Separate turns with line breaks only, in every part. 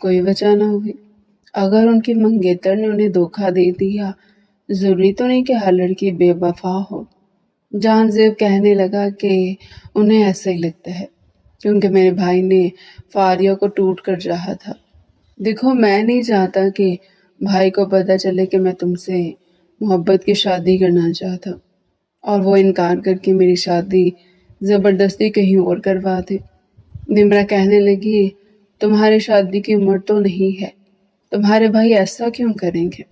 کوئی وجہ نہ ہوئی۔ اگر ان کی منگیتر نے انہیں دھوکہ دے دیا، ضروری تو نہیں کہ ہر لڑکی بے وفا ہو۔ جان زیب کہنے لگا کہ انہیں ایسا ہی لگتا ہے، کیونکہ میرے بھائی نے فاریہ کو ٹوٹ کر چاہا تھا۔ دیکھو، میں نہیں چاہتا کہ بھائی کو پتہ چلے کہ میں تم سے محبت کی شادی کرنا چاہتا اور وہ انکار کر کے میری شادی زبردستی کہیں اور کروا دے۔ نمرا کہنے لگی، تمہاری شادی کی عمر تو نہیں ہے، تمہارے بھائی ایسا کیوں کریں گے؟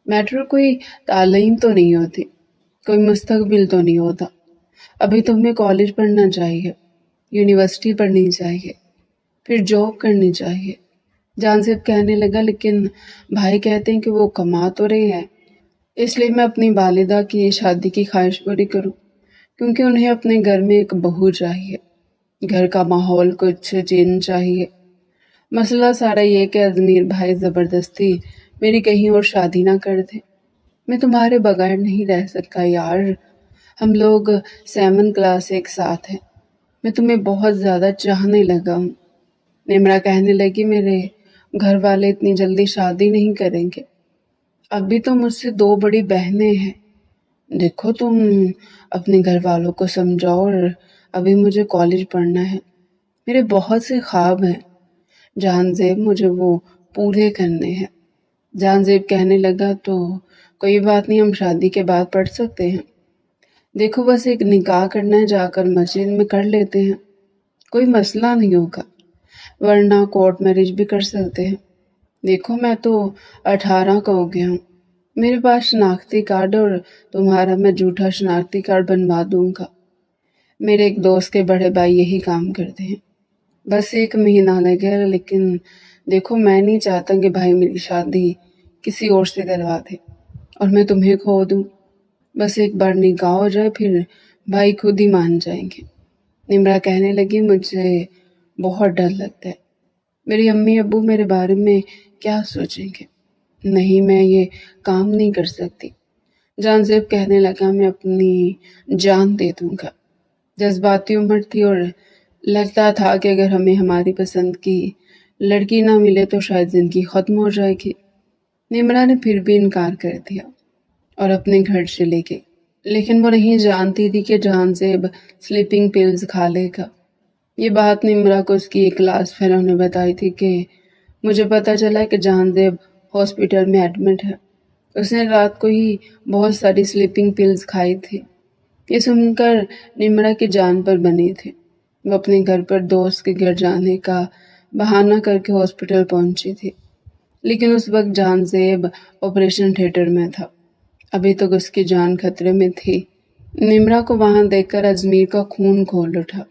میٹر کوئی تعلیم تو نہیں ہوتی، کوئی مستقبل تو نہیں ہوتا۔ ابھی تمہیں کالج پڑھنا چاہیے، یونیورسٹی پڑھنی چاہیے، پھر جاب کرنی چاہیے۔ جان زیب کہنے لگا، لیکن بھائی کہتے ہیں کہ وہ کما تو رہے ہیں، اس لیے میں اپنی والدہ کی شادی کی خواہش پوری کروں، کیونکہ انہیں اپنے گھر میں ایک بہو چاہیے، گھر کا ماحول کچھ چینج چاہیے۔ مسئلہ سارا یہ کہ اجمیر بھائی زبردستی میری کہیں اور شادی نہ کر دے۔ میں تمہارے بغیر نہیں رہ سکتا یار، ہم لوگ 7 کلاس ایک ساتھ ہیں، میں تمہیں بہت زیادہ چاہنے لگا ہوں۔ نمرا کہنے لگی، میرے گھر والے اتنی جلدی شادی نہیں کریں گے، ابھی تو مجھ سے 2 بڑی بہنیں ہیں۔ دیکھو، تم اپنے گھر والوں کو سمجھاؤ، اور ابھی مجھے کالج پڑھنا ہے، میرے بہت سے خواب ہیں جان زیب، مجھے وہ پورے کرنے ہیں۔ جان زیب کہنے لگا، تو کوئی بات نہیں، ہم شادی کے بعد پڑھ سکتے ہیں۔ دیکھو، بس ایک نکاح کرنا ہے، جا کر مسجد میں کر لیتے ہیں، کوئی مسئلہ نہیں ہوگا، ورنہ کورٹ میرج بھی کر سکتے ہیں۔ دیکھو، میں تو 18 کا ہو گیا ہوں، میرے پاس شناختی کارڈ، اور تمہارا میں جھوٹا شناختی کارڈ بنوا دوں گا۔ میرے ایک دوست کے بڑے بھائی یہی کام کرتے ہیں، بس 1 مہینہ لگے، لیکن دیکھو، میں نہیں چاہتا کہ بھائی میری شادی کسی اور سے کروا دے اور میں تمہیں کھو دوں۔ بس ایک بار نکاح ہو جائے، پھر بھائی خود ہی مان جائیں گے۔ نمرا کہنے لگی، مجھے بہت ڈر لگتا ہے، میری امی ابو میرے بارے میں کیا سوچیں گے؟ نہیں، میں یہ کام نہیں کر سکتی۔ جان زیب کہنے لگا، میں اپنی جان دے دوں گا۔ جذباتی عمر تھی اور لگتا تھا کہ اگر ہمیں ہماری پسند کی لڑکی نہ ملے تو شاید زندگی ختم ہو جائے گی۔ نمرا نے پھر بھی انکار کر دیا اور اپنے گھر چلے گئی، لیکن وہ نہیں جانتی تھی کہ جان زیب سلیپنگ پلز کھا لے گا۔ یہ بات نمرا کو اس کی ایک کلاس فیلو نے بتائی تھی کہ مجھے پتہ چلا کہ جان زیب ہاسپٹل میں ایڈمٹ ہے، اس نے رات کو ہی بہت ساری سلیپنگ پلز کھائی تھی۔ یہ سن کر نمرا کی جان پر بنی تھی، وہ اپنے گھر پر دوست کے گھر جانے کا بہانہ کر کے ہاسپٹل پہنچی تھی، لیکن اس وقت جان زیب آپریشن تھیٹر میں تھا، ابھی تک اس کی جان خطرے میں تھی۔ نمرا کو وہاں دیکھ کر اجمیر کا خون کھول اٹھا،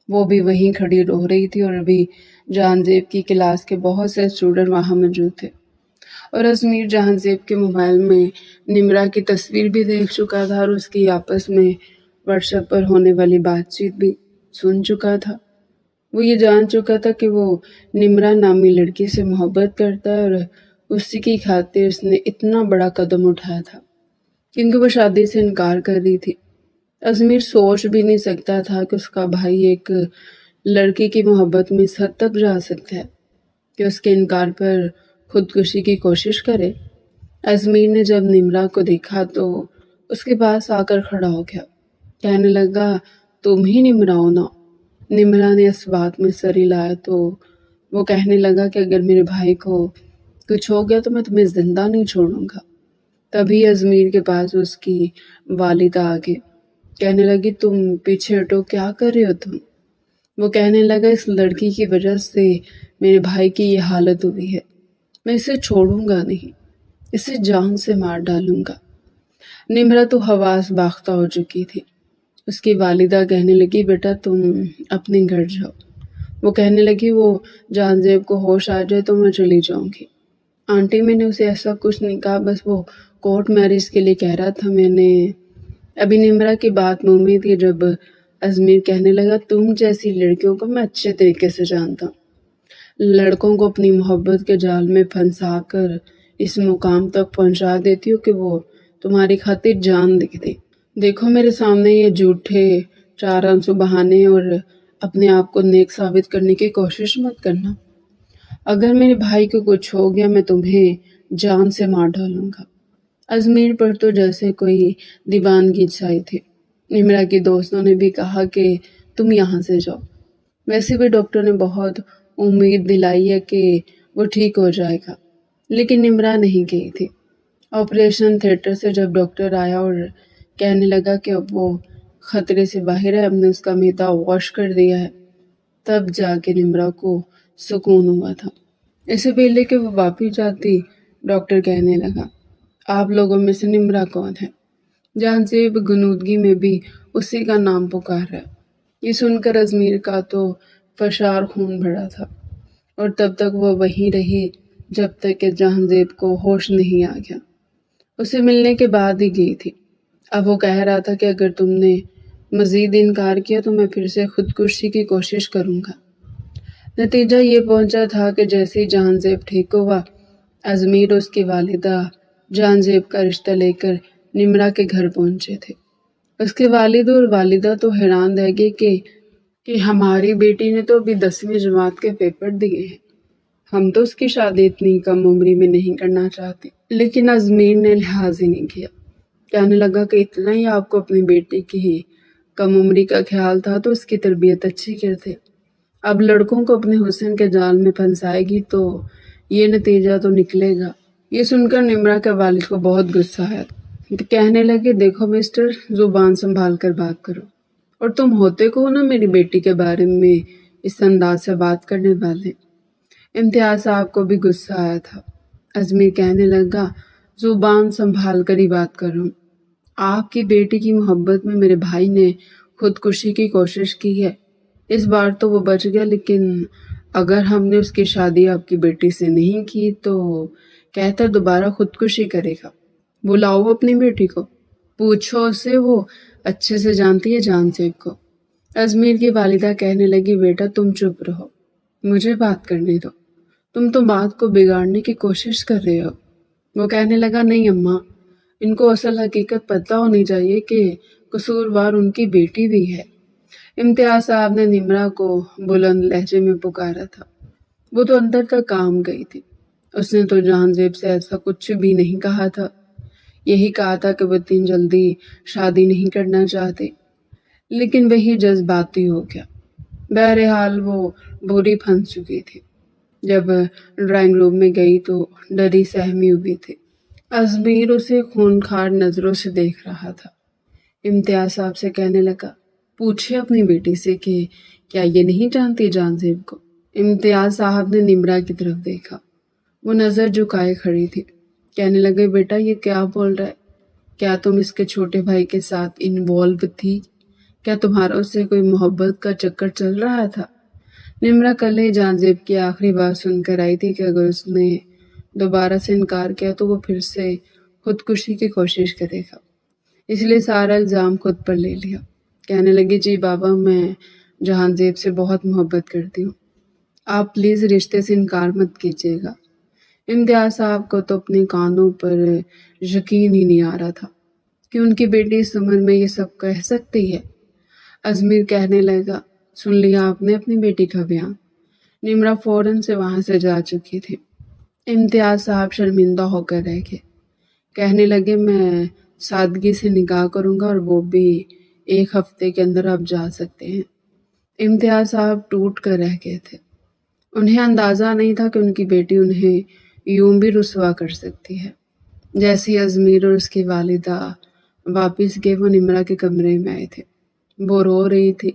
وہ بھی وہیں کھڑی رو رہی تھی، اور ابھی جان زیب کی کلاس کے بہت سے اسٹوڈنٹ وہاں موجود تھے، اور اجمیر جان زیب کے موبائل میں نمرا کی تصویر بھی دیکھ چکا تھا اور اس کی آپس میں واٹس ایپ پر ہونے والی بات چیت بھی سن چکا تھا۔ وہ یہ جان چکا تھا کہ وہ نمرا نامی لڑکی سے محبت کرتا ہے، اور اسی کی خاطر اس نے اتنا بڑا قدم اٹھایا تھا، کیونکہ وہ شادی سے انکار کر رہی تھی۔ اجمیر سوچ بھی نہیں سکتا تھا کہ اس کا بھائی ایک لڑکی کی محبت میں اس حد تک جا سکتا ہے کہ اس کے انکار پر خودکشی کی کوشش کرے۔ اجمیر نے جب نمرا کو دیکھا تو اس کے پاس آ کر کھڑا ہو گیا، کہنے لگا، تم ہی نمرا ہو نا؟ نمرا نے اس بات میں سر ہلایا تو وہ کہنے لگا کہ اگر میرے بھائی کو کچھ ہو گیا تو میں تمہیں زندہ نہیں چھوڑوں گا۔ تبھی اجمیر کے پاس اس کی والدہ آگے کہنے لگی، تم پیچھے ہٹو، کیا کر رہے ہو تم؟ وہ کہنے لگا، اس لڑکی کی وجہ سے میرے بھائی کی یہ حالت ہوئی ہے، میں اسے چھوڑوں گا نہیں، اسے جان سے مار ڈالوں گا۔ نمرا تو حواس باختہ ہو چکی تھی۔ اس کی والدہ کہنے لگی، بیٹا تم اپنے گھر جاؤ۔ وہ کہنے لگی، وہ جان زیب کو ہوش آ جائے تو میں چلی جاؤں گی۔ آنٹی، میں نے اسے ایسا کچھ نہیں کہا، بس وہ کورٹ میرج کے لیے کہہ رہا تھا، میں نے ابھی نمرا کی بات منہ میں تھی جب اجمیر کہنے لگا، تم جیسی لڑکیوں کو میں اچھے طریقے سے جانتا ہوں، لڑکوں کو اپنی محبت کے جال میں پھنسا کر اس مقام تک پہنچا دیتی ہو کہ وہ تمہاری خاطر جان دے دے۔ دیکھو، میرے سامنے یہ جھوٹے 4 آنسو بہانے اور اپنے آپ کو نیک ثابت کرنے کی کوشش مت کرنا۔ اگر میرے بھائی کو کچھ ہو گیا میں تمہیں جان سے مار ڈالوں گا۔ ازمیر پر تو جیسے کوئی دیوانگی چھائی تھی۔ نمرا کے دوستوں نے بھی کہا کہ تم یہاں سے جاؤ۔ ویسے بھی ڈاکٹر نے بہت امید دلائی ہے کہ وہ ٹھیک ہو جائے گا، لیکن نمرا نہیں گئی تھی۔ آپریشن تھیٹر سے جب ڈاکٹر آیا اور کہنے لگا کہ اب وہ خطرے سے باہر ہے، ہم نے اس کا معدہ واش کر دیا ہے، تب جا کے نمرا کو سکون ہوا تھا۔ اس سے پہلے کہ وہ واپس جاتی، ڈاکٹر کہنے لگا، آپ لوگوں میں سے نمرا کون ہے؟ جہاں زیب غنودگی میں بھی اسی کا نام پکار رہا ہے۔ یہ سن کر ازمیر کا تو فشار خون بڑھا تھا، اور تب تک وہ وہیں رہی جب تک کہ جہاں زیب کو ہوش نہیں آ گیا۔ اسے ملنے کے بعد ہی گئی تھی۔ اب وہ کہہ رہا تھا کہ اگر تم نے مزید انکار کیا تو میں پھر سے خودکشی کی کوشش کروں گا۔ نتیجہ یہ پہنچا تھا کہ جیسے ہی جہاں زیب ٹھیک ہوا، ازمیر اور اس کی والدہ جہاں زیب کا رشتہ لے کر نمرا کے گھر پہنچے تھے۔ اس کے والد اور والدہ تو حیران رہ گئے کہ ہماری بیٹی نے تو ابھی 10ویں جماعت کے پیپر دیے ہیں، ہم تو اس کی شادی اتنی کم عمری میں نہیں کرنا چاہتے۔ لیکن ازمیر نے لحاظ ہی نہیں کیا، کہنے لگا کہ اتنا ہی آپ کو اپنی بیٹی کی کم عمری کا خیال تھا تو اس کی تربیت اچھی کرتے، اب لڑکوں کو اپنے حسن کے جال میں پھنسائے گی تو یہ نتیجہ تو نکلے گا۔ یہ سن کر نمرا کے والد کو بہت غصہ آیا، کہنے لگے دیکھو مسٹر، زبان سنبھال کر بات کرو، اور تم ہوتے کو نا میری بیٹی کے بارے میں اس انداز سے بات کرنے والے۔ امتیاز صاحب کو بھی غصہ آیا تھا۔ ازمیر کہنے لگا زبان سنبھال کر ہی بات کر رہا ہوں، آپ کی بیٹی کی محبت میں میرے بھائی نے خودکشی کی کوشش کی ہے، اس بار تو وہ بچ گیا، لیکن اگر ہم نے اس کی شادی آپ کی بیٹی سے نہیں کی تو کہتا دوبارہ خودکشی کرے گا۔ بلاؤ اپنی بیٹی کو، پوچھو اسے، وہ اچھے سے جانتی ہے جان زیب کو۔ ازمیر کی والدہ کہنے لگی بیٹا تم چپ رہو، مجھے بات کرنے دو، تم تو بات کو بگاڑنے کی کوشش کر رہے ہو۔ وہ کہنے لگا نہیں اماں، ان کو اصل حقیقت پتہ ہونی چاہیے کہ قصوروار ان کی بیٹی بھی ہے۔ امتیاز صاحب نے نمرا کو بلند لہجے میں پکارا تھا۔ وہ تو اندر تک کام گئی تھی، اس نے تو جہاں زیب سے ایسا کچھ بھی نہیں کہا تھا، یہی کہا تھا کہ وہ اتنی جلدی شادی نہیں کرنا چاہتے، لیکن وہی جذباتی ہو گیا۔ بہرحال وہ بری پھنس چکی تھی۔ جب ڈرائنگ روم میں گئی تو ڈری سہمی ہوئی تھی۔ ازمیر اسے خونخوار نظروں سے دیکھ رہا تھا۔ امتیاز صاحب سے کہنے لگا پوچھے اپنی بیٹی سے کہ کیا یہ نہیں جانتی جان زیب کو۔ امتیاز صاحب نے نمرا کی طرف دیکھا، وہ نظر جھکائے کھڑی تھی، کہنے لگے بیٹا یہ کیا بول رہا ہے، کیا تم اس کے چھوٹے بھائی کے ساتھ انوالو تھی، کیا تمہارا اس سے کوئی محبت کا چکر چل رہا تھا؟ نمرا کل ہی جان زیب کی آخری بات سن کر آئی تھی کہ اگر اس نے دوبارہ سے انکار کیا تو وہ پھر سے خودکشی کی کوشش کرے گا، اس لیے سارا الزام خود پر لے لیا۔ کہنے لگی جی بابا میں جہاں زیب سے بہت محبت کرتی ہوں، آپ پلیز رشتے سے انکار مت کیجیے گا۔ امتیاز صاحب کو تو اپنے کانوں پر یقین ہی نہیں آ رہا تھا کہ ان کی بیٹی اس عمر میں یہ سب کہہ سکتی ہے۔ ازمیر کہنے لگا سن لیا آپ نے اپنی بیٹی کا بیان؟ نمرا فوراً سے وہاں سے جا چکی تھی۔ امتیاز صاحب شرمندہ ہو کر رہ گئے، کہنے لگے میں سادگی سے نکاح کروں گا اور وہ بھی 1 ہفتے کے اندر آپ جا سکتے ہیں۔ امتیاز صاحب ٹوٹ کر رہ گئے تھے، انہیں اندازہ نہیں تھا کہ ان کی بیٹی انہیں یوں بھی رسوا کر سکتی ہے۔ جیسے ہی ازمیر اور اس کی والدہ واپس گئے وہ نمرا کے کمرے میں آئے تھے، وہ رو رہی تھی،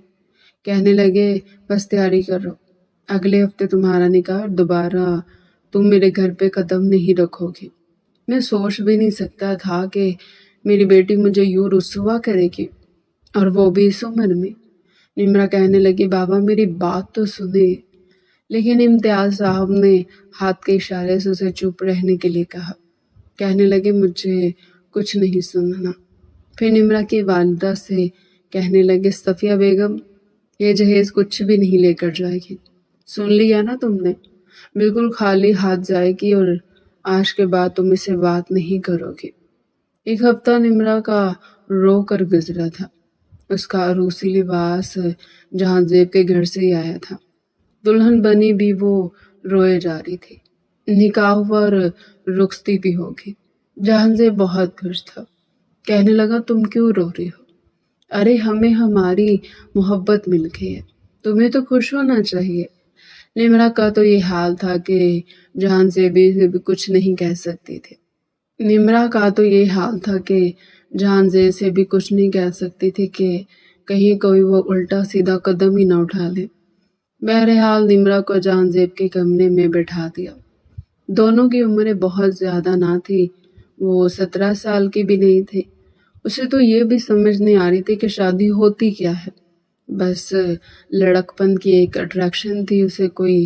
کہنے لگے بس تیاری کرو، اگلے ہفتے تمہارا نکاح، اور دوبارہ تم میرے گھر پہ قدم نہیں رکھو گی۔ میں سوچ بھی نہیں سکتا تھا کہ میری بیٹی مجھے یوں رسوا کرے گی، اور وہ بھی اس عمر میں۔ نمرا کہنے لگی بابا میری بات تو سنیں، لیکن امتیاز صاحب نے ہاتھ کے اشارے سے اسے چپ رہنے کے لیے کہا، کہنے لگے مجھے کچھ نہیں سننا۔ پھر نمرا کی والدہ سے کہنے لگے صفیہ بیگم یہ جہیز کچھ بھی نہیں لے کر جائے گی، سن لیا نا تم نے، بالکل خالی ہاتھ جائے گی، اور آج کے بعد تم اسے بات نہیں کرو گے۔ 1 ہفتہ نمرا کا رو کر گزرا تھا، اس کا عروسی لباس جہاں زیب کے گھر سے ہی آیا تھا، دلہن بنی بھی وہ روئے جا رہی تھی۔ نکاح ہوا اور رخصتی بھی ہوگی۔ جہانزیب بہت خوش تھا، کہنے لگا تم کیوں رو رہی ہو؟ ارے ہمیں ہماری محبت مل گئی ہے، تمہیں تو خوش ہونا چاہیے۔ نمرہ کا تو یہ حال تھا کہ جہانزیب سے بھی کچھ نہیں کہہ سکتی تھی۔ نمرہ کا تو یہ حال تھا کہ جہانزیب سے بھی کچھ نہیں کہہ سکتی تھی کہ کہیں کوئی وہ الٹا سیدھا قدم ہی نہ اٹھا لے۔ بہرحال نمرہ کو جہانزیب کے کمرے میں بٹھا دیا۔ دونوں کی عمریں بہت زیادہ نہ تھی، وہ 17 سال کی بھی نہیں تھی۔ اسے تو یہ بھی سمجھ نہیں آ رہی تھی کہ شادی ہوتی کیا ہے، بس لڑکپن کی ایک اٹریکشن تھی اسے، کوئی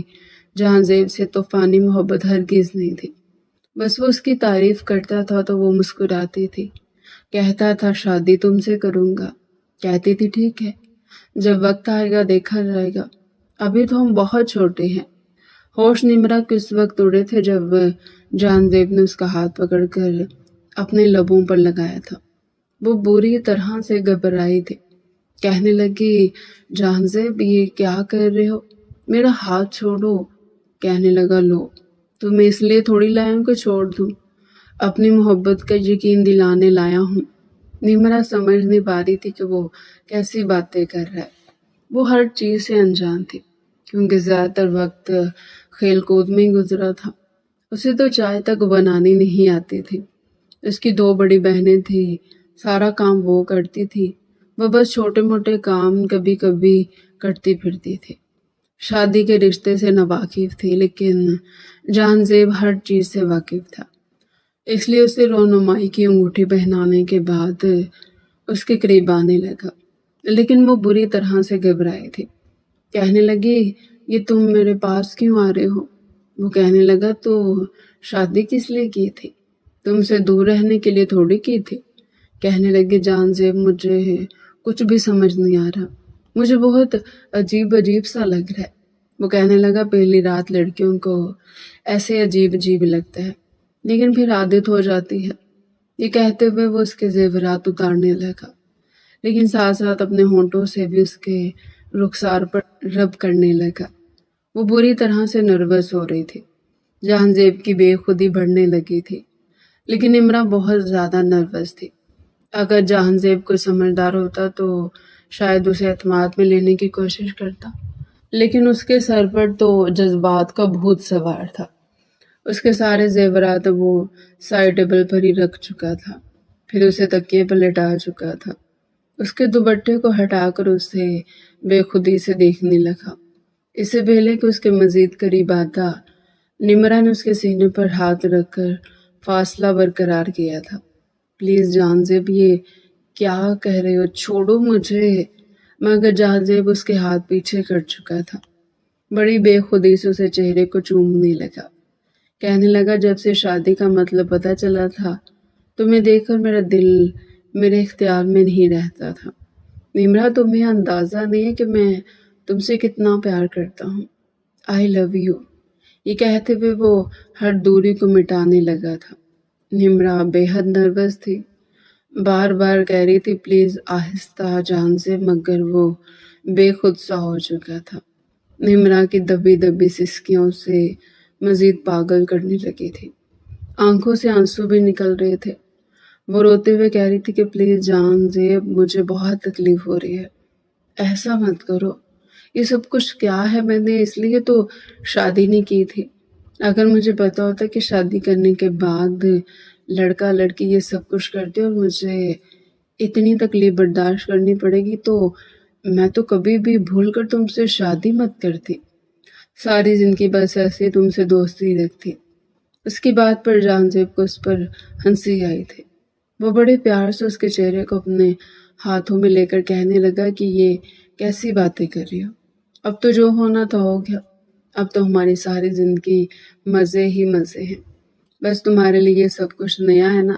جہانزیب سے طوفانی محبت ہرگز نہیں تھی۔ بس وہ اس کی تعریف کرتا تھا تو وہ مسکراتی تھی، کہتا تھا شادی تم سے کروں گا، کہتی تھی ٹھیک ہے، جب وقت آئے گا دیکھا جائے گا، ابھی تو ہم بہت چھوٹے ہیں۔ ہوش نمرہ کے اس وقت اڑے تھے جب جہانزیب نے اس کا ہاتھ پکڑ کر اپنے لبوں پر لگایا تھا۔ وہ بری طرح سے گھبرائی تھی، کہنے لگی جہانزیب یہ کیا کر رہے ہو، میرا ہاتھ چھوڑو۔ کہنے لگا لو، تمہیں اس لیے تھوڑی لایا ہوں کہ چھوڑ دوں، اپنی محبت کا یقین دلانے لایا ہوں۔ نمرہ سمجھ نہیں پا رہی تھی کہ وہ کیسی باتیں کر رہا ہے۔ وہ ہر چیز سے انجان تھی کیونکہ زیادہ تر وقت کھیل کود میں ہی گزرا تھا۔ اسے تو چائے تک بنانی نہیں آتی تھی۔ اس کی 2 بڑی بہنیں تھیں، سارا کام وہ کرتی تھی، وہ بس چھوٹے موٹے کام کبھی کبھی کرتی پھرتی تھی۔ شادی کے رشتے سے ناواقف تھی، لیکن جہانزیب ہر چیز سے واقف تھا، اس لیے اسے رونمائی کی انگوٹھی پہنانے کے بعد اس کے قریب آنے لگا، لیکن وہ بری طرح سے گھبرائی تھی۔ کہنے لگی یہ تم میرے پاس کیوں آ رہے ہو؟ وہ کہنے لگا تو شادی کس لیے کی تھی، تم سے دور رہنے کے لیے تھوڑی کی تھی۔ کہنے لگی جہانزیب مجھے کچھ بھی سمجھ نہیں آ رہا، مجھے بہت عجیب عجیب سا لگ رہا ہے۔ وہ کہنے لگا پہلی رات لڑکیوں کو ایسے عجیب عجیب لگتا ہے، لیکن پھر عادت ہو جاتی ہے۔ یہ کہتے ہوئے وہ اس کے زیورات اتارنے لگا، لیکن ساتھ ساتھ اپنے ہونٹوں سے بھی اس کے رخسار پر رب کرنے لگا۔ وہ بری طرح سے نروس ہو رہی تھی، جہانزیب کی بے خودی بڑھنے لگی تھی، لیکن عمرہ بہت زیادہ نروس تھی۔ اگر جہانزیب کو سمجھدار ہوتا تو شاید اسے اعتماد میں لینے کی کوشش کرتا، لیکن اس کے سر پر تو جذبات کا بھوت سوار تھا۔ اس کے سارے زیورات وہ سائڈ ٹیبل پر ہی رکھ چکا تھا، پھر اسے تکیے پر لٹا چکا تھا، اس کے دوپٹے کو ہٹا کر اسے بے خودی سے دیکھنے لگا۔ اس سے پہلے کہ اس کے مزید قریب آتا، نمرہ نے اس کے سینے پر ہاتھ رکھ کر فاصلہ برقرار کیا تھا۔ پلیز جہانزیب یہ کیا کہہ رہے ہو، چھوڑو مجھے۔ مگر جہانزیب اس کے ہاتھ پیچھے کر چکا تھا، بڑی بے خودی سے اسے چہرے کو چومنے لگا، کہنے لگا جب سے شادی کا مطلب پتہ چلا تھا تمہیں دیکھ کر میرا دل میرے اختیار میں نہیں رہتا تھا۔ نمرہ تمہیں اندازہ نہیں ہے کہ میں تم سے کتنا پیار کرتا ہوں، آئی لو یو۔ یہ کہتے ہوئے وہ ہر دوری کو مٹانے لگا تھا۔ نمرہ بے حد نروس تھی، بار بار کہہ رہی تھی پلیز آہستہ جہانزیب، مگر وہ بے خود سا ہو چکا تھا۔ نمرہ کی دبی دبی سسکیوں سے مزید پاگل کرنے لگی تھی، آنکھوں سے آنسو بھی نکل رہے تھے۔ وہ روتے ہوئے کہہ رہی تھی کہ پلیز جہانزیب مجھے بہت تکلیف ہو رہی ہے، ایسا مت کرو، یہ سب کچھ کیا ہے، میں نے اس لیے تو شادی نہیں کی تھی۔ اگر مجھے پتا ہوتا کہ شادی کرنے کے بعد لڑکا لڑکی یہ سب کچھ کرتے اور مجھے اتنی تکلیف برداشت کرنی پڑے گی تو میں تو کبھی بھی بھول کر تم سے شادی مت کرتی، ساری زندگی بس ایسے تم سے دوستی رکھتی۔ اس کی بات پر جہانزیب کو اس پر ہنسی آئی تھی۔ وہ بڑے پیار سے اس کے چہرے کو اپنے ہاتھوں میں لے کر کہنے لگا کہ یہ کیسی باتیں کر رہی ہو، اب تو جو ہونا تھا ہو گیا، اب تو ہماری ساری زندگی مزے ہی مزے ہیں، بس تمہارے لیے یہ سب کچھ نیا ہے نا،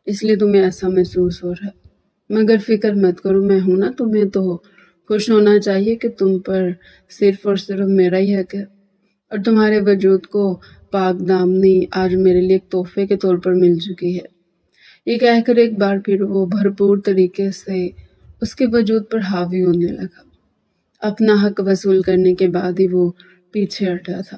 اس لیے تمہیں ایسا محسوس ہو رہا ہے، مگر فکر مت کرو، میں ہوں نا، تمہیں تو خوش ہونا چاہیے کہ تم پر صرف اور صرف میرا ہی حق ہے، اور تمہارے وجود کو پاک دامنی آج میرے لیے ایک تحفے کے طور پر مل چکی ہے۔ یہ کہہ کر ایک بار پھر وہ بھرپور طریقے سے اس کے وجود پر حاوی ہونے لگا۔ اپنا حق وصول کرنے کے بعد ہی وہ پیچھے ہٹا تھا۔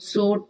100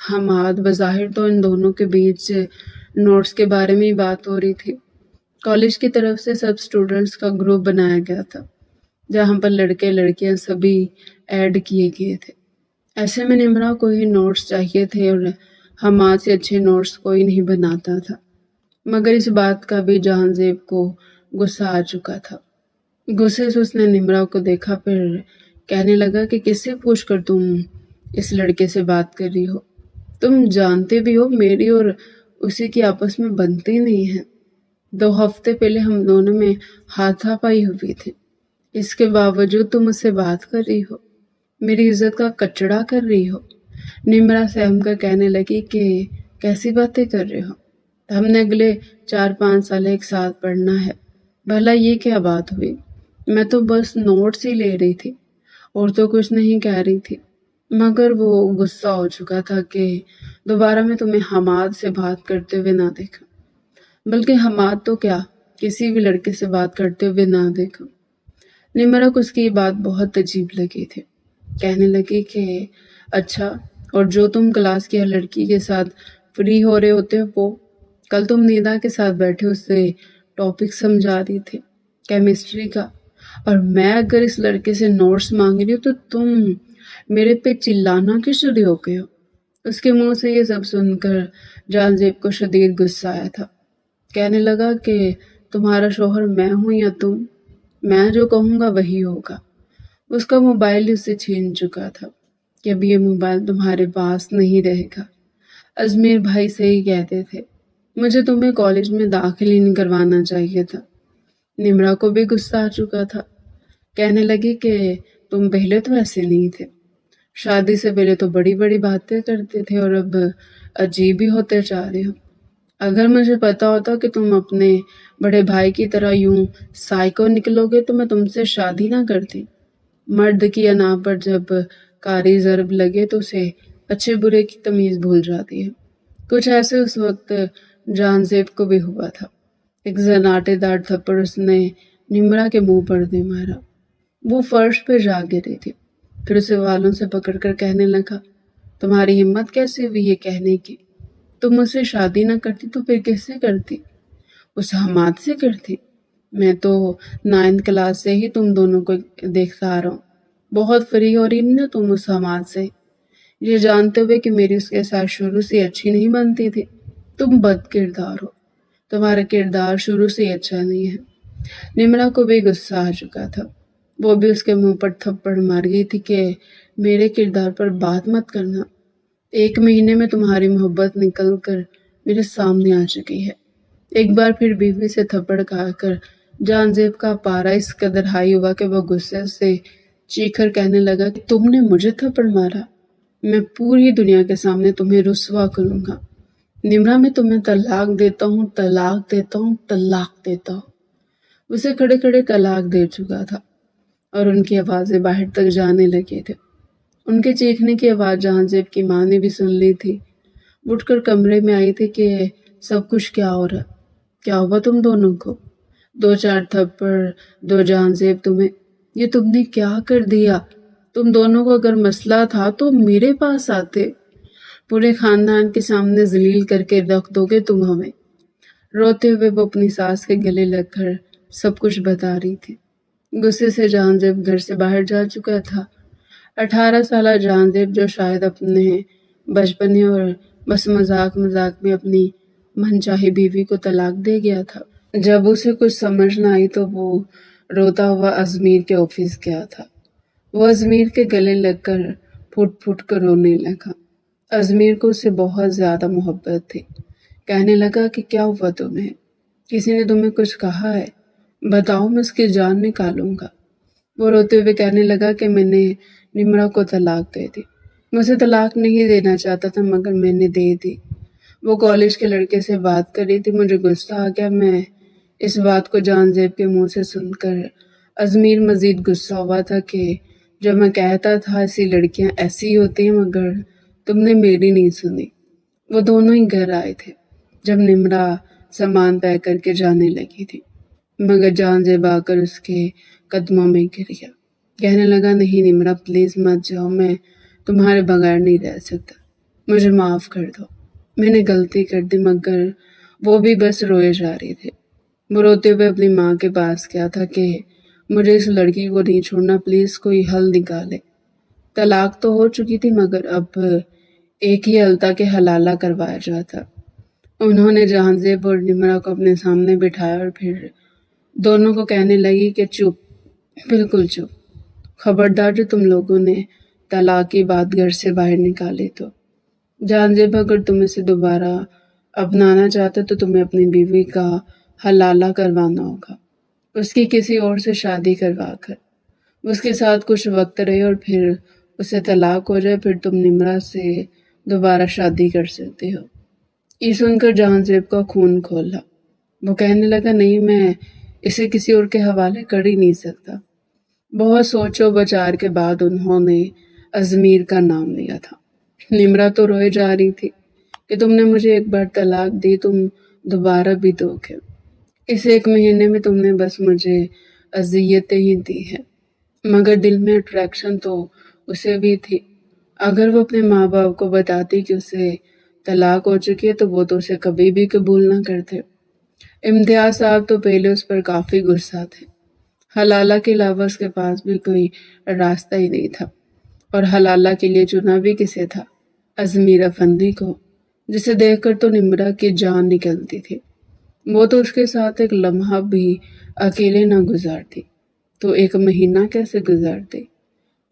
حماد بظاہر تو ان دونوں کے بیچ نوٹس کے بارے میں ہی بات ہو رہی تھی۔ کالج کی طرف سے سب اسٹوڈنٹس کا گروپ بنایا گیا تھا جہاں پر لڑکے لڑکیاں سبھی ایڈ کیے گئے تھے۔ ایسے میں نمرا کو ہی نوٹس چاہیے تھے اور حماد سے اچھے نوٹس کوئی نہیں بناتا تھا، مگر اس بات کا بھی جہاں زیب کو غصہ آ چکا تھا۔ غصے سے اس نے نمرا کو دیکھا، پھر کہنے لگا کہ کس سے پوچھ کر تم اس لڑکے سے بات کر رہی ہو؟ تم جانتے بھی ہو میری اور اسی کی آپس میں بنتی نہیں ہے۔ 2 ہفتے پہلے ہم دونوں میں ہاتھا پائی ہوئی تھی، اس کے باوجود تم مجھ سے بات کر رہی ہو، میری عزت کا کچڑا کر رہی ہو۔ نمرا سہم کر کہنے لگی کہ کیسی باتیں کر رہے ہو؟ ہم نے اگلے 4-5 سال ایک ساتھ پڑھنا ہے، بھلا یہ کیا بات ہوئی؟ میں تو بس نوٹس ہی لے رہی تھی اور تو کچھ نہیں کہہ رہی تھی۔ مگر وہ غصہ ہو چکا تھا کہ دوبارہ میں تمہیں حماد سے بات کرتے ہوئے نہ دیکھا، بلکہ حماد تو کیا کسی بھی لڑکے سے بات کرتے ہوئے نہ دیکھا۔ نمرا کو اس کی بات بہت عجیب لگی تھی، کہنے لگی کہ اچھا، اور جو تم کلاس کی ہر لڑکی کے ساتھ فری ہو رہے ہوتے ہو وہ؟ کل تم نیدا کے ساتھ بیٹھے اس سے ٹاپک سمجھا رہی تھی کیمسٹری کا، اور میں اگر اس لڑکے سے نوٹس مانگ رہی ہوں تو تم میرے پہ چلانا کیوں شروع ہو گئے ہو؟ اس کے منہ سے یہ سب سن کر جان زیب کو شدید غصہ آیا تھا۔ کہنے لگا کہ تمہارا شوہر میں ہوں یا تم؟ میں جو کہوں گا وہی ہوگا۔ اس کا موبائل اس سے چھین چکا تھا کہ اب یہ موبائل تمہارے پاس نہیں رہے گا۔ ازمیر بھائی سے ہی کہتے تھے، مجھے تمہیں کالج میں داخل ہی نہیں کروانا چاہیے تھا۔ نمرا کو بھی غصہ آ چکا تھا، کہنے لگی کہ تم پہلے تو ایسے نہیں تھے، شادی سے پہلے تو بڑی بڑی باتیں کرتے تھے اور اب عجیب ہی ہوتے جا رہے ہو۔ اگر مجھے پتا ہوتا کہ تم اپنے بڑے بھائی کی طرح یوں سائیکو نکلو گے تو میں تم سے شادی نہ کرتی۔ مرد کی انا پر جب کاری ضرب لگے تو اسے اچھے برے کی تمیز بھول جاتی ہے۔ کچھ ایسے اس وقت جان زیب کو بھی ہوا تھا۔ ایک زناٹے دار تھپڑ اس نے نمرا کے منہ پر دے مارا، وہ فرش پہ جا گری تھی۔ پھر اسے والوں سے پکڑ کر کہنے لگا، تمہاری ہمت کیسے ہوئی یہ کہنے کی؟ تم مجھ سے شادی نہ کرتی تو پھر کس سے کرتی؟ اس حماد سے کرتی؟ میں تو 9th کلاس سے ہی تم دونوں کو دیکھتا آ رہا ہوں، بہت فری ہو رہی نا تم اس حماد سے، یہ جانتے ہوئے کہ میری اس کے ساتھ شروع سے اچھی نہیں بنتی تھی۔ تم بد کردار ہو، تمہارا کردار شروع سے ہی اچھا نہیں ہے۔ نمرا کو بھی غصہ آ چکا تھا، وہ بھی اس کے منہ پر تھپڑ مار گئی تھی کہ میرے کردار پر بات مت کرنا۔ 1 مہینے میں تمہاری محبت نکل کر میرے سامنے آ چکی ہے۔ ایک بار پھر بیوی سے تھپڑ کھا کر جان زیب کا پارا اس قدر ہائی ہوا کہ وہ غصے سے چیخ کر کہنے لگا کہ تم نے مجھے تھپڑ مارا؟ میں پوری دنیا کے سامنے تمہیں رسوا کروں گا۔ نمرا میں تمہیں طلاق دیتا ہوں، طلاق دیتا ہوں، طلاق دیتا ہوں۔ اسے کھڑے کھڑے طلاق دے چکا تھا اور ان کی آوازیں باہر تک جانے لگی تھے۔ ان کے چیخنے کی آواز جہاں زیب کی ماں نے بھی سن لی تھی۔ اٹھ کر کمرے میں آئی تھی کہ سب کچھ کیا ہو رہا، کیا ہوا تم دونوں کو؟ 2-4 تھپڑ دو جہاں زیب تمہیں، یہ تم نے کیا کر دیا؟ تم دونوں کو اگر مسئلہ تھا تو میرے پاس آتے، پورے خاندان کے سامنے ذلیل کر کے رکھ دو گے تم ہمیں۔ روتے ہوئے وہ اپنی ساس کے گلے لگ کر سب کچھ بتا رہی تھی۔ غصے سے جہاں زیب گھر سے باہر جا چکا تھا۔ 18 سالہ جہاں زیب جو شاید اپنے بچپنے اور بس مذاق مذاق میں اپنی من چاہی بیوی کو طلاق دے گیا تھا، جب اسے کچھ سمجھ نہ آئی تو وہ روتا ہوا ازمیر کے آفس گیا تھا۔ وہ ازمیر کے گلے لگ کر پھٹ پھٹ کر رونے لگا۔ ازمیر کو اس سے بہت زیادہ محبت تھی۔ کہنے لگا کہ کیا ہوا تمہیں؟ کسی نے تمہیں کچھ کہا ہے؟ بتاؤ، میں اس کی جان نکالوں گا۔ وہ روتے ہوئے کہنے لگا کہ میں نے نمرا کو طلاق دے دی۔ مجھے طلاق نہیں دینا چاہتا تھا مگر میں نے دے دی۔ وہ کالج کے لڑکے سے بات کر رہی تھی، مجھے غصہ آ گیا۔ میں اس بات کو جان زیب کے منہ سے سن کر ازمیر مزید غصہ ہوا تھا کہ جب میں کہتا تھا ایسی لڑکیاں ایسی ہی ہوتی ہیں مگر تم نے میری نہیں سنی۔ وہ دونوں ہی گھر آئے تھے جب نمرا سامان پیک کر کے جانے لگی تھی، مگر جان زیب آ کر اس کے قدموں میں گر گیا۔ کہنے لگا، نہیں نمرا، پلیز مت جاؤ، میں تمہارے بغیر نہیں رہ سکتا۔ مجھے معاف کر دو، میں نے غلطی کر دی۔ مگر وہ بھی بس روئے جا رہے تھے۔ وہ روتے ہوئے اپنی ماں کے پاس گیا تھا کہ مجھے اس لڑکی کو نہیں چھوڑنا، پلیز کوئی حل نکالے۔ طلاق تو ہو چکی تھی مگر اب ایک ہی حل تھا کہ حلالہ کروایا جاتا۔ انہوں نے جہاں زیب اور نمرہ کو اپنے سامنے بٹھایا اور پھر دونوں کو کہنے لگی کہ چپ، بالکل چپ، خبردار جو تم لوگوں نے طلاق کی بات گھر سے باہر نکالی تو جہاں زیب، اگر تم اسے دوبارہ اپنانا چاہتے تو تمہیں اپنی بیوی کا حلالہ کروانا ہوگا، اس کی کسی اور سے شادی کروا کر اس کے ساتھ کچھ وقت رہے اور پھر اسے طلاق ہو جائے، پھر تم نمرہ سے دوبارہ شادی کر سکتے ہو۔ یہ سن کر جہاں زیب کا خون کھولا۔ وہ کہنے لگا نہیں، میں اسے کسی اور کے حوالے کر ہی نہیں سکتا۔ بہت سوچ و بچار کے بعد انہوں نے ازمیر کا نام لیا تھا۔ نمرہ تو روئے جا رہی تھی کہ تم نے مجھے ایک بار طلاق دی، تم دوبارہ بھی دو گے۔ اس 1 مہینے میں تم نے بس مجھے اذیتیں ہی دی ہیں، مگر دل میں اٹریکشن تو اسے بھی تھی۔ اگر وہ اپنے ماں باپ کو بتاتی کہ اسے طلاق ہو چکی ہے تو وہ تو اسے کبھی بھی قبول نہ کرتے۔ امتیاز صاحب تو پہلے اس پر کافی غصہ تھے۔ حلالہ کے علاوہ اس کے پاس بھی کوئی راستہ ہی نہیں تھا، اور حلالہ کے لیے چنا بھی کسے تھا؟ ازمیر افندی کو، جسے دیکھ کر تو نمرہ کی جان نکلتی تھی۔ وہ تو اس کے ساتھ ایک لمحہ بھی اکیلے نہ گزارتی تو 1 مہینہ کیسے گزارتی؟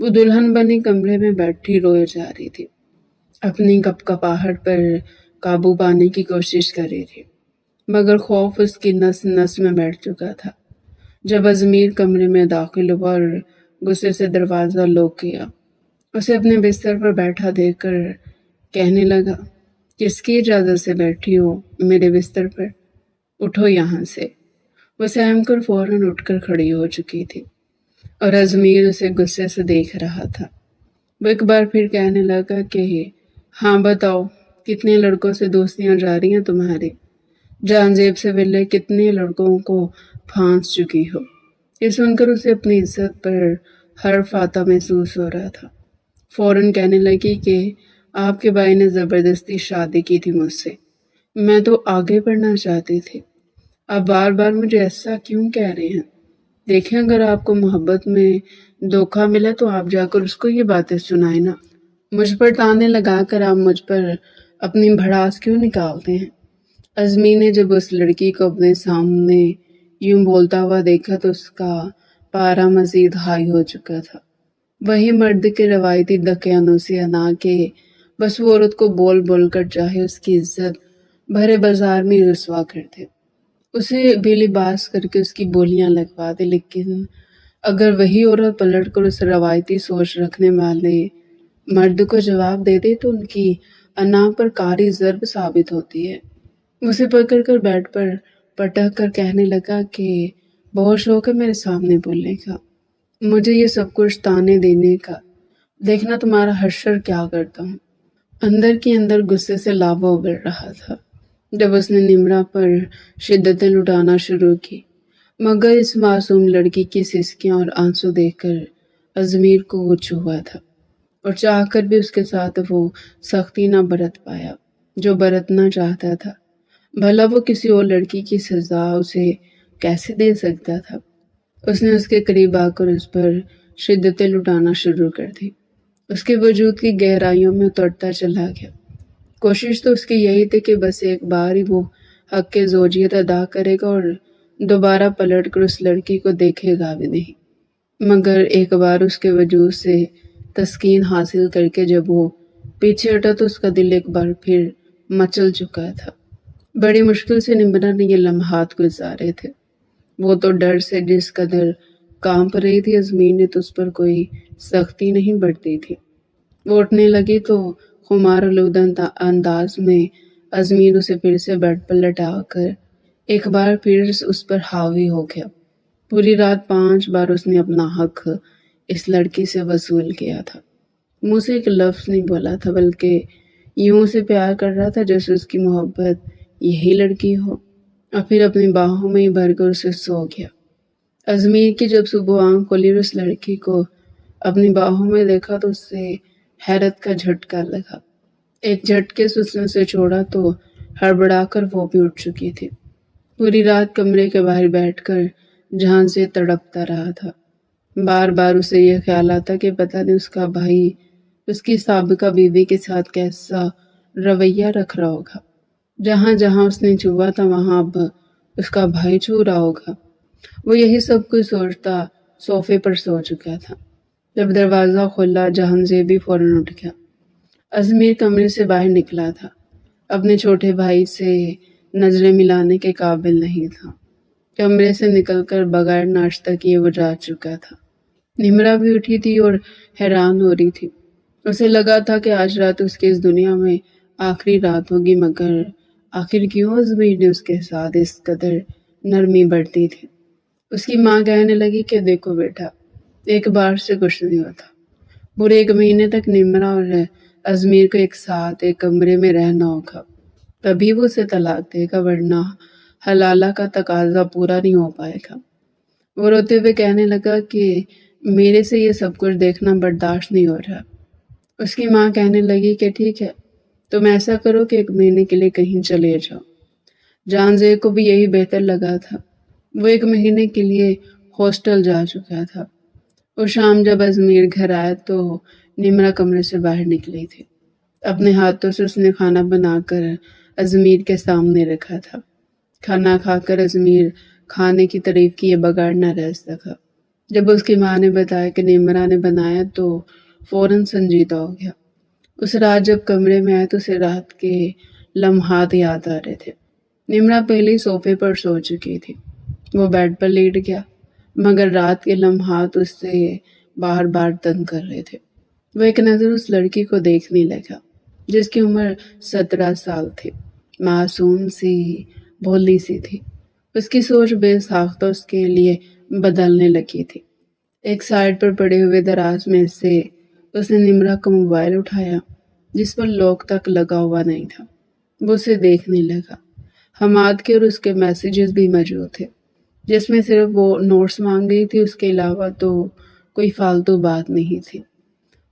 وہ دلہن بنی کمرے میں بیٹھی روئے جا رہی تھی، اپنی کپ کپاہٹ پر قابو پانے کی کوشش کر رہی تھی، مگر خوف اس کی نس نس میں بیٹھ چکا تھا۔ جب ازمیر کمرے میں داخل ہوا اور غصے سے دروازہ لوک کیا، اسے اپنے بستر پر بیٹھا دیکھ کر کہنے لگا، کس کی اجازت سے بیٹھی ہو میرے بستر پر؟ اٹھو یہاں سے۔ وہ سہم کر فوراً اٹھ کر کھڑی ہو چکی تھی اور ازمیر اسے غصے سے دیکھ رہا تھا۔ وہ ایک بار پھر کہنے لگا کہ ہاں بتاؤ، کتنے لڑکوں سے دوستیاں جا رہی ہیں تمہاری؟ جہاں زیب سے پہلے کتنے لڑکوں کو پھانس چکی ہو؟ یہ سن کر اسے اپنی عزت پر حرف آتا محسوس ہو رہا تھا۔ فوراً کہنے لگی کہ آپ کے بھائی نے زبردستی شادی کی تھی مجھ سے، میں تو آگے بڑھنا چاہتی تھی، آپ بار بار مجھے ایسا کیوں کہہ رہے ہیں؟ دیکھیں، اگر آپ کو محبت میں دھوکہ ملا تو آپ جا کر اس کو یہ باتیں سنائیں نا، مجھ پر تانے لگا کر آپ مجھ پر اپنی بھڑاس کیوں نکالتے ہیں؟ ازمیر نے جب اس لڑکی کو اپنے سامنے یوں بولتا ہوا دیکھا تو اس کا پارا مزید ہائی ہو چکا تھا۔ وہی مرد کے روایتی دقیانوسی انا کہ بس وہ عورت کو بول بول کر چاہے اس کی عزت بھرے بازار میں رسوا کر دے، اسے بے لباس کر کے اس کی بولیاں لگوا دے، لیکن اگر وہی عورت پلٹ کر اس روایتی سوچ رکھنے والے مرد کو جواب دے دے تو ان کی انا پر کاری ضرب ثابت ہوتی ہے۔ اسے پکڑ کر بیڈ پر پٹک کر کہنے لگا کہ بہت شوق ہے میرے سامنے بولنے کا، مجھے یہ سب کچھ تانے دینے کا، دیکھنا تمہارا حشر کیا کرتا ہوں۔ اندر کی اندر غصے سے لاوا ابل رہا تھا جب اس نے نمرہ پر شدتیں لٹانا شروع کی، مگر اس معصوم لڑکی کی سسکیاں اور آنسو دیکھ کر ازمیر کو وہ چھوا تھا، اور چاہ کر بھی اس کے ساتھ وہ سختی نہ برت پایا جو برتنا چاہتا تھا۔ بھلا وہ کسی اور لڑکی کی سزا اسے کیسے دے سکتا تھا؟ اس نے اس کے قریب آ کر اس پر شدتیں لٹانا شروع کر دی، اس کے وجود کی گہرائیوں میں اترتا چلا گیا۔ کوشش تو اس کی یہی تھی کہ بس ایک بار ہی وہ حق کے زوجیت ادا کرے گا اور دوبارہ پلٹ کر اس لڑکی کو دیکھے گا بھی نہیں، مگر ایک بار اس کے وجود سے تسکین حاصل کر کے جب وہ پیچھے ہٹا تو اس کا دل ایک بار پھر مچل چکا تھا۔ بڑی مشکل سے نمرہ نے یہ لمحات گزارے تھے، وہ تو ڈر سے جس قدر کانپ رہی تھی، ازمیر نے تو اس پر کوئی سختی نہیں برتی تھی۔ وہ اٹھنے لگی تو خمار آلودہ انداز میں ازمیر اسے پھر سے بیڈ پر لٹا کر ایک بار پھر اس پر حاوی ہو گیا۔ پوری رات 5 بار اس نے اپنا حق اس لڑکی سے وصول کیا تھا، منہ سے ایک لفظ نہیں بولا تھا، بلکہ یوں اسے پیار کر رہا تھا جیسے اس کی محبت یہی لڑکی ہو، اور پھر اپنی باہوں میں ہی بھر کر اسے سو گیا۔ ازمیر کی جب صبح آنکھ کھلی اور اس لڑکی کو اپنی باہوں میں دیکھا تو اس سے حیرت کا جھٹکا لگا۔ ایک جھٹکے سے اس نے اسے چھوڑا تو ہڑبڑا کر وہ بھی اٹھ چکی تھی۔ پوری رات کمرے کے باہر بیٹھ کر جہاں سے تڑپتا رہا تھا۔ بار بار اسے یہ خیال آتا کہ پتہ نہیں اس کا بھائی اس کی سابقہ بیوی کے ساتھ کیسا رویہ رکھ رہا ہوگا۔ جہاں جہاں اس نے چھوا تھا وہاں اب اس کا بھائی چھو رہا ہوگا۔ وہ یہی سب کچھ سوچتا صوفے پر سو چکا تھا۔ جب دروازہ کھلا جہانزیب بھی فوراً اٹھ گیا۔ ازمیر کمرے سے باہر نکلا تھا، اپنے چھوٹے بھائی سے نظریں ملانے کے قابل نہیں تھا۔ کمرے سے نکل کر بغیر ناشتہ کیے وہ جا چکا تھا۔ نمرا بھی اٹھی تھی اور حیران ہو رہی تھی۔ اسے لگا تھا کہ آج رات اس کی اس دنیا میں آخری رات ہوگی، مگر آخر کیوں ازمیر نے اس کے ساتھ اس قدر نرمی برتی تھی۔ اس کی ماں کہنے لگی کہ دیکھو بیٹا، ایک بار سے کچھ نہیں ہوتا۔ پورے 1 مہینے تک نمرا اور ازمیر کو ایک ساتھ ایک کمرے میں رہنا ہوگا، تبھی وہ اسے طلاق دے گا، ورنہ حلالہ کا تقاضا پورا نہیں ہو پائے گا۔ وہ روتے ہوئے کہنے لگا کہ میرے سے یہ سب کچھ دیکھنا برداشت نہیں ہو رہا۔ اس کی ماں کہنے لگی کہ ٹھیک ہے، تم ایسا کرو کہ 1 مہینے کے لیے کہیں چلے جاؤ۔ جہانزیب کو بھی یہی بہتر لگا تھا۔ وہ 1 مہینے کے لیے ہاسٹل جا چکا تھا۔ اور شام جب ازمیر گھر آیا تو نمرا کمرے سے باہر نکلی تھی۔ اپنے ہاتھوں سے اس نے کھانا بنا کر ازمیر کے سامنے رکھا تھا۔ کھانا کھا کر ازمیر کھانے کی تعریف کیے بغیر نہ رہ سکا۔ جب اس کی ماں نے بتایا کہ نمرا نے بنایا تو فوراً سنجیدہ ہو گیا۔ اس رات جب کمرے میں آئے تو اسے رات کے لمحات یاد آ رہے تھے۔ نمرا پہلے ہی صوفے پر سو چکی تھی۔ وہ بیڈ پر لیٹ گیا، مگر رات کے لمحات اس سے بار بار تنگ کر رہے تھے۔ وہ ایک نظر اس لڑکی کو دیکھنے لگا جس کی عمر 17 سال تھی، معصوم سی، بھولی سی تھی۔ اس کی سوچ بے ساختہ اس کے لیے بدلنے لگی تھی۔ ایک سائڈ پر پڑے ہوئے دراز میں سے اس نے نمرا کا موبائل اٹھایا جس پر لاک تک لگا ہوا نہیں تھا۔ وہ اسے دیکھنے لگا۔ حماد کے اور اس کے میسیجز بھی موجود تھے، جس میں صرف وہ نوٹس مانگ گئی تھی، اس کے علاوہ تو کوئی فالتو بات نہیں تھی۔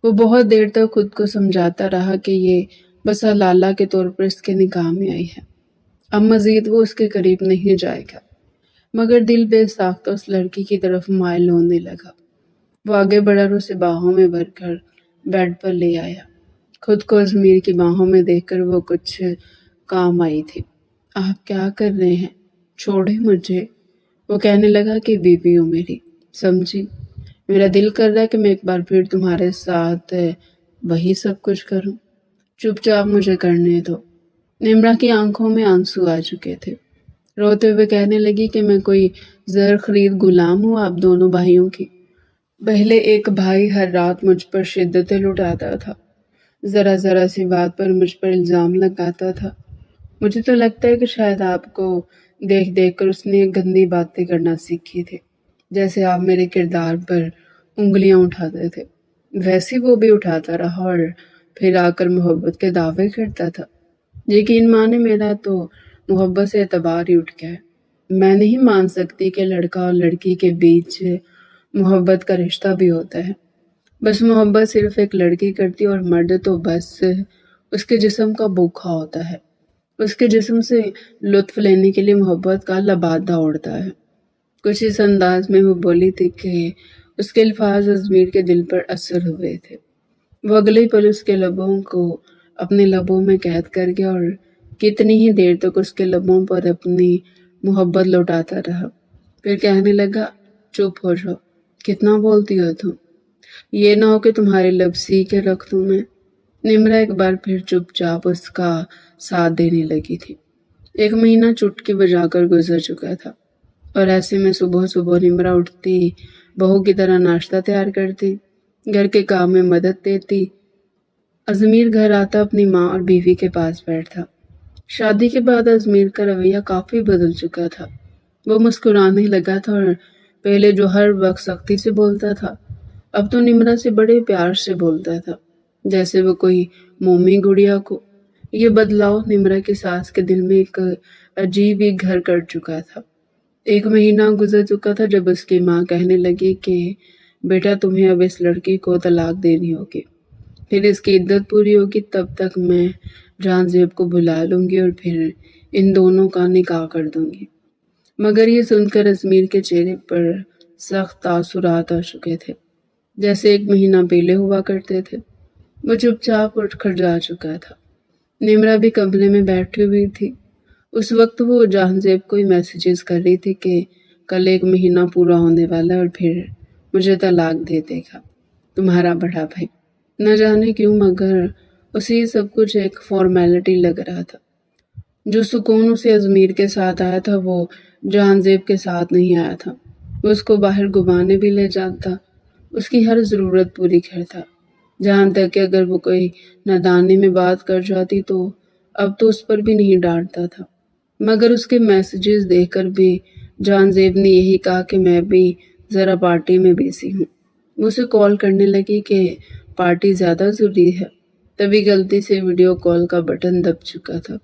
وہ بہت دیر تک خود کو سمجھاتا رہا کہ یہ بس حلالہ کے طور پر اس کے نکاح میں آئی ہے، اب مزید وہ اس کے قریب نہیں جائے گا، مگر دل بے ساختہ اس لڑکی کی طرف مائل ہونے لگا۔ وہ آگے بڑھا اور اسے باہوں میں بھر کر بیڈ پر لے آیا۔ خود کو ازمیر کی باہوں میں دیکھ کر وہ کچھ کام آئی تھی۔ آپ کیا کر رہے ہیں؟ چھوڑے مجھے۔ وہ کہنے لگا کہ بیوی ہو میری، سمجھی؟ میرا دل کر رہا ہے کہ میں ایک بار پھر تمہارے ساتھ وہی سب کچھ کروں۔ چپ چاپ مجھے کرنے دو۔ نمرا کی آنکھوں میں آنسو آ چکے تھے۔ روتے ہوئے کہنے لگی کہ میں کوئی زر خرید غلام ہوں آپ دونوں بھائیوں کی؟ پہلے ایک بھائی ہر رات مجھ پر شدتیں لٹاتا تھا، ذرا ذرا سی بات پر مجھ پر الزام لگاتا تھا۔ مجھے تو لگتا ہے کہ شاید آپ کو دیکھ دیکھ کر اس نے گندی باتیں کرنا سیکھی تھی، جیسے آپ میرے کردار پر انگلیاں اٹھاتے تھے، ویسے وہ بھی اٹھاتا رہا اور پھر آ کر محبت کے دعوے کرتا تھا۔ یقین مانے میرا تو محبت سے اعتبار ہی اٹھ گیا ہے۔ میں نہیں مان سکتی کہ لڑکا اور لڑکی کے بیچ محبت کا رشتہ بھی ہوتا ہے۔ بس محبت صرف ایک لڑکی کرتی اور مرد تو بس اس کے جسم کا بھوکا ہوتا ہے، اس کے جسم سے لطف لینے کے لیے محبت کا لبادہ اڑتا ہے۔ کچھ اس انداز میں وہ بولی تھی کہ اس کے الفاظ ازمیر کے دل پر اثر ہوئے تھے۔ وہ اگلے پل اس کے لبوں کو اپنے لبوں میں قید کر گیا اور کتنی ہی دیر تک اس کے لبوں پر اپنی محبت لوٹاتا رہا۔ پھر کہنے لگا، چپ ہو جاؤ، کتنا بولتی ہو تم، یہ نہ ہو کہ تمہارے لب سی کے رکھ دوں میں۔ نمرا ایک بار پھر چپ چاپ اس کا ساتھ دینے لگی تھی۔ 1 مہینہ چٹکی بجا کر گزر چکا تھا، اور ایسے میں صبح صبح نمرا اٹھتی، بہو کی طرح ناشتہ تیار کرتی، گھر کے کام میں مدد دیتی۔ ازمیر گھر آتا اپنی ماں اور بیوی کے پاس بیٹھتا۔ شادی کے بعد ازمیر کا رویہ کافی بدل چکا تھا۔ وہ مسکرانے لگا تھا اور پہلے جو ہر وقت سختی سے بولتا تھا، اب تو نمرا سے بڑے پیار سے بولتا تھا، جیسے وہ کوئی مومی گڑیا کو۔ یہ بدلاؤ نمرا کی ساس کے دل میں ایک عجیب ہی گھر کر چکا تھا۔ 1 مہینہ گزر چکا تھا جب اس کی ماں کہنے لگی کہ بیٹا تمہیں اب اس لڑکی کو طلاق دینی ہوگی۔ پھر اس کی عدت پوری ہوگی تب تک میں جہاں زیب کو بلا لوں گی اور پھر ان دونوں کا نکاح کر دوں گی۔ مگر یہ سن کر ازمیر کے چہرے پر سخت تاثرات آ چکے تھے، جیسے 1 مہینہ پہلے ہوا کرتے تھے۔ وہ چپ چاپ اٹھ کر جا چکا تھا۔ نمرا بھی کمرے میں بیٹھی ہوئی تھی۔ اس وقت وہ جہاں زیب کو میسیجز کر رہی تھی کہ کل 1 مہینہ پورا ہونے والا ہے اور پھر مجھے طلاق دے دے گا تمہارا بڑا بھائی۔ نہ جانے کیوں مگر اسے یہ سب کچھ ایک فارمیلٹی لگ رہا تھا۔ جو سکون اسے ازمیر کے ساتھ آیا تھا وہ جہاں زیب کے ساتھ نہیں آیا تھا۔ وہ اس کو باہر گھمانے بھی لے جاتا، اس کی ہر ضرورت پوری کرتا، جہاں تک کہ اگر وہ کوئی نادانی میں بات کر جاتی تو اب تو اس پر بھی نہیں ڈانٹتا تھا۔ مگر اس کے میسیجز دیکھ کر بھی جہاں زیب نے یہی کہا کہ میں بھی ذرا پارٹی میں بیزی ہوں۔ وہ اسے کال کرنے لگی کہ پارٹی زیادہ ضروری ہے، تبھی غلطی سے ویڈیو کال کا بٹن دب چکا تھا۔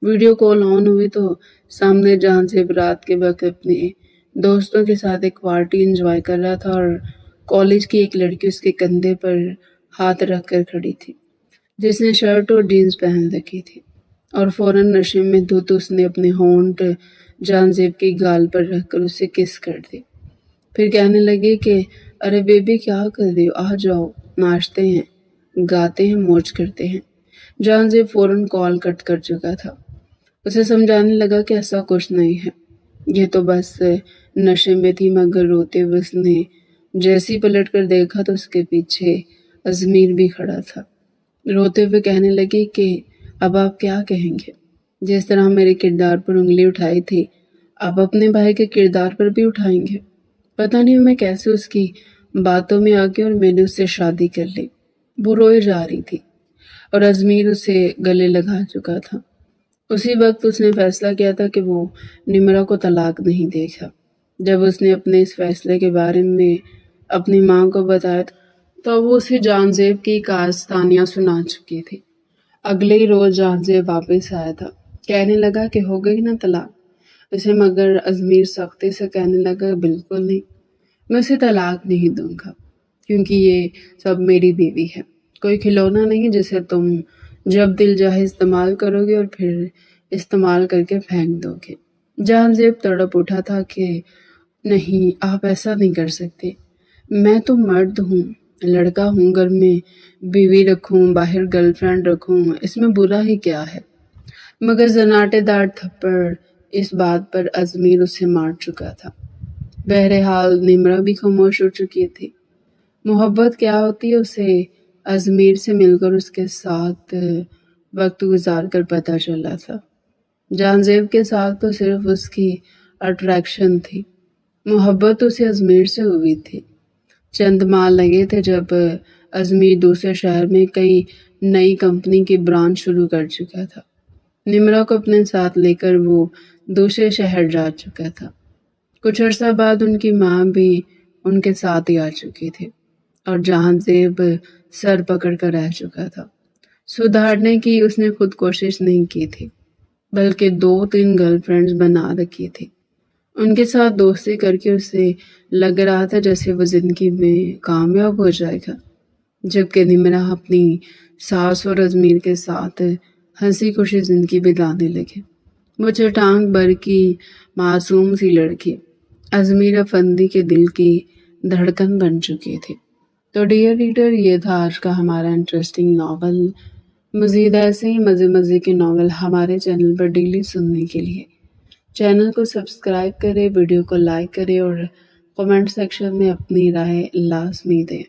ویڈیو کال آن ہوئی تو سامنے جہاں زیب رات کے وقت اپنے دوستوں کے ساتھ ایک پارٹی انجوائے کر رہا تھا اور کالج کی ایک لڑکی اس کے کندھے پر ہاتھ رکھ کر کھڑی تھی، جس نے شرٹ اور جینز پہن رکھی تھی، اور فوراً نشے میں دھت اس نے اپنے ہونٹ جہاں زیب کی گال پر رکھ کر اسے کس کر دی۔ پھر کہنے لگے کہ ارے بیبی کیا کر رہی ہو، آ جاؤ، ناچتے ہیں، گاتے ہیں، موج کرتے ہیں۔ جہاں زیب فوراً کال کٹ کر چکا تھا۔ اسے سمجھانے لگا کہ ایسا کچھ نہیں ہے، یہ تو بس نشے میں تھی، مگر روتے ہوئے اس نے جیسی پلٹ کر دیکھا تو اس کے پیچھے ازمیر بھی کھڑا تھا۔ روتے ہوئے کہنے لگی کہ اب آپ کیا کہیں گے؟ جس طرح میرے کردار پر انگلی اٹھائی تھی آپ اپنے بھائی کے کردار پر بھی اٹھائیں گے؟ پتہ نہیں میں کیسے اس کی باتوں میں آ گئی اور میں نے اس سے شادی کر لی۔ وہ روئے جا رہی تھی اور ازمیر اسے گلے لگا چکا تھا۔ اسی وقت اس نے فیصلہ کیا تھا کہ وہ نمرا کو طلاق نہیں دے گا۔ جب اس نے اپنے اس فیصلے کے بارے میں اپنی ماں کو بتایا تو وہ اسے جہاں زیب کی داستانیاں سنا چکی تھی۔ اگلے ہی روز جہاں زیب واپس آیا تھا، کہنے لگا کہ ہو گئی نا طلاق اسے، مگر ازمیر سختی سے کہنے لگا بالکل نہیں، میں اسے طلاق نہیں دوں گا، کیونکہ یہ سب میری بیوی ہے، کوئی کھلونا نہیں جسے تم جب دل چاہے استعمال کرو گے اور پھر استعمال کر کے پھینک دو گے۔ جہاں زیب تڑپ اٹھا تھا کہ نہیں، آپ ایسا نہیں کر سکتے، میں تو مرد ہوں، لڑکا ہوں، گھر میں بیوی رکھوں، باہر گرل فرینڈ رکھوں، اس میں برا ہی کیا ہے؟ مگر زناٹے دار تھپڑ اس بات پر ازمیر اسے مار چکا تھا۔ بہرحال نمرا بھی خاموش ہو چکی تھی۔ محبت کیا ہوتی ہے اسے ازمیر سے مل کر اس کے ساتھ وقت گزار کر پتہ چلا تھا۔ جہاں زیب کے ساتھ تو صرف اس کی اٹریکشن تھی، محبت اسے ازمیر سے ہوئی تھی۔ چند ماہ لگے تھے جب ازمیر دوسرے شہر میں کئی نئی کمپنی کی برانچ شروع کر چکا تھا۔ نمرا کو اپنے ساتھ لے کر وہ دوسرے شہر جا چکا تھا۔ کچھ عرصہ بعد ان کی ماں بھی ان کے ساتھ ہی آ چکی تھی اور جہاں زیب سر پکڑ کر رہ چکا تھا۔ سدھارنے کی اس نے خود کوشش نہیں کی تھی، بلکہ 2-3 گرل فرینڈز بنا رکھی تھی۔ ان کے ساتھ دوستی کر کے اسے لگ رہا تھا جیسے وہ زندگی میں کامیاب ہو جائے گا، جبکہ نمرا اپنی ساس اور ازمیر کے ساتھ ہنسی خوشی زندگی بتانے لگے۔ وہ چٹان بھر کی معصوم سی لڑکی ازمیر افندی کے دل کی دھڑکن بن چکی تھی۔ تو ڈیئر ریڈر، یہ تھا آج کا ہمارا انٹرسٹنگ ناول۔ مزید ایسے ہی مزے کے ناول ہمارے چینل پر ڈیلی سننے کے لیے چینل کو سبسکرائب کریں، ویڈیو کو لائک کریں اور کمنٹ سیکشن میں اپنی رائے لازمی دیں۔